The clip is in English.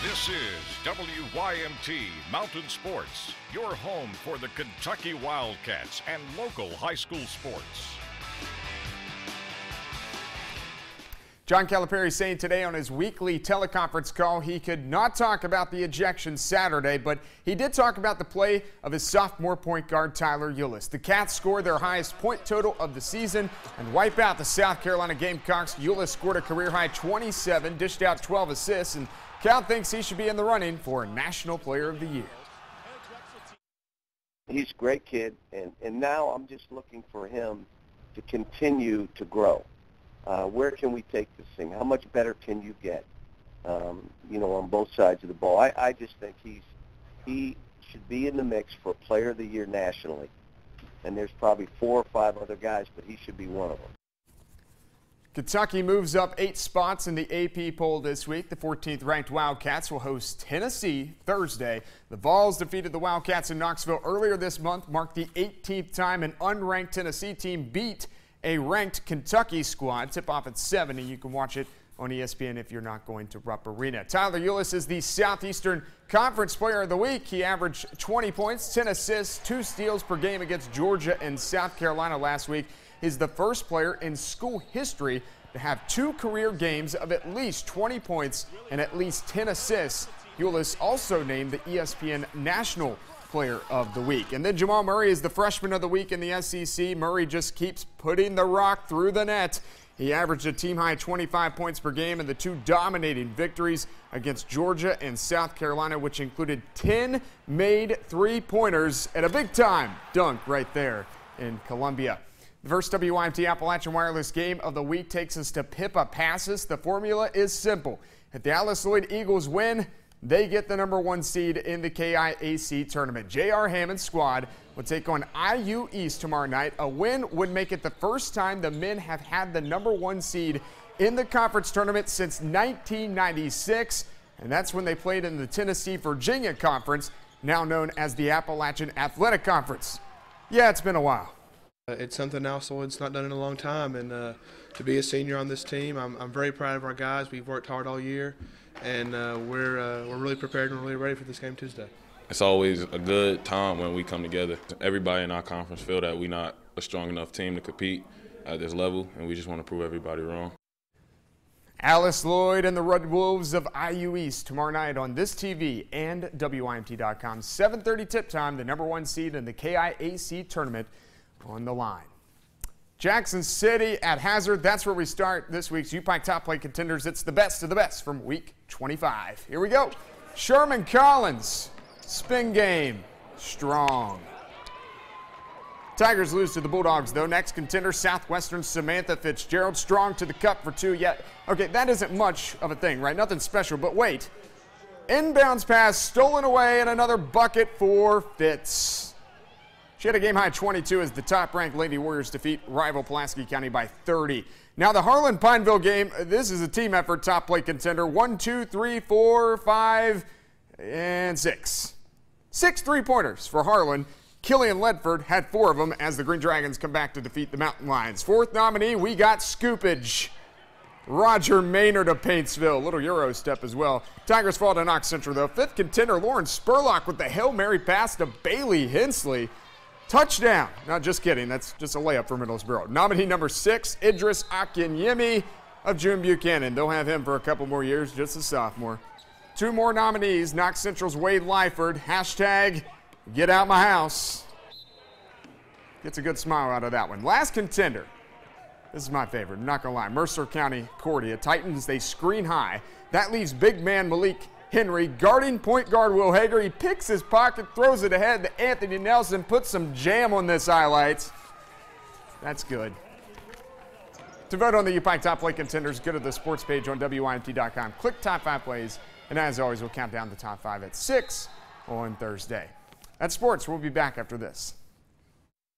This is WYMT Mountain Sports, your home for the Kentucky Wildcats and local high school sports. John Calipari saying today on his weekly teleconference call he could not talk about the ejection Saturday, but he did talk about the play of his sophomore point guard Tyler Ulis. The Cats scored their highest point total of the season and wipe out the South Carolina Gamecocks. Ulis scored a career-high 27, dished out 12 assists, and Cal thinks he should be in the running for National Player of the Year. He's a great kid, and now I'm just looking for him to continue to grow. Where can we take this thing? How much better can you get, on both sides of the ball? I just think he should be in the mix for Player of the Year nationally. And there's probably 4 or 5 other guys, but he should be one of them. Kentucky moves up 8 spots in the AP poll this week. The 14th ranked Wildcats will host Tennessee Thursday. The Vols defeated the Wildcats in Knoxville earlier this month, marked the 18th time an unranked Tennessee team beat a ranked Kentucky squad. Tip-off at 7, and you can watch it on ESPN if you're not going to Rupp Arena. Tyler Ulis is the Southeastern Conference Player of the Week. He averaged 20 points, 10 assists, 2 steals per game against Georgia and South Carolina last week. He's the first player in school history to have 2 career games of at least 20 points and at least 10 assists. Ulis also named the ESPN National Player of the Week. And then Jamal Murray is the Freshman of the Week in the SEC. Murray just keeps putting the rock through the net. He averaged a team-high 25 points per game in the 2 dominating victories against Georgia and South Carolina, which included 10 made 3-pointers and a big-time dunk right there in Columbia. The first WYMT Appalachian Wireless game of the week takes us to Pippa Passes. The formula is simple. If the Alice Lloyd Eagles win, they get the #1 seed in the KIAC tournament. J.R. Hammond's squad will take on IU East tomorrow night. A win would make it the first time the men have had the #1 seed in the conference tournament since 1996, and that's when they played in the Tennessee-Virginia Conference, now known as the Appalachian Athletic Conference. Yeah, it's been a while. It's something else Lloyd's not done in a long time, and to be a senior on this team, I'm very proud of our guys. We've worked hard all year, and we're really prepared and really ready for this game Tuesday. It's always a good time when we come together. Everybody in our conference feel that we're not a strong enough team to compete at this level, and we just want to prove everybody wrong. Alice Lloyd and the Red Wolves of IU East tomorrow night on this TV and WYMT.com. 7:30 tip time, the #1 seed in the KIAC tournament on the line. Jackson City at Hazard. That's where we start this week's UPike Top Plate Contenders. It's the best of the best from week 25. Here we go. Sherman Collins. Spin game. Strong. Tigers lose to the Bulldogs, though. Next contender, Southwestern Samantha Fitzgerald. Strong to the cup for 2. Yet, okay, that isn't much of a thing, right? Nothing special, but wait. Inbounds pass stolen away and another bucket for Fitz. She had a game-high 22 as the top-ranked Lady Warriors defeat rival Pulaski County by 30. Now the Harlan-Pineville game, this is a team effort top plate contender. 1, 2, 3, 4, 5, and 6. 6 3-pointers for Harlan. Killian Ledford had 4 of them as the Green Dragons come back to defeat the Mountain Lions. 4th nominee, we got Scoopage. Roger Maynard of Paintsville. Little Euro step as well. Tigers fall to Knox Central, though. 5th contender, Lauren Spurlock with the Hail Mary pass to Bailey Hensley. Touchdown. Not just kidding. That's just a layup for Middlesboro. Nominee number 6, Idris Akinyemi of June Buchanan. They'll have him for a couple more years, just a sophomore. 2 more nominees. Knox Central's Wade Lyford. Hashtag get out my house. Gets a good smile out of that one. Last contender. This is my favorite. I'm not going to lie. Mercer County Cordia. Titans, they screen high. That leaves big man Malik Henry guarding point guard Will Hager. He picks his pocket, throws it ahead to Anthony Nelson, puts some jam on this highlight. That's good. To vote on the UPike Top Plate Contenders, go to the sports page on WYMT.com. Click Top 5 Plays, and as always, we'll count down the top 5 at 6 on Thursday. That's sports. We'll be back after this.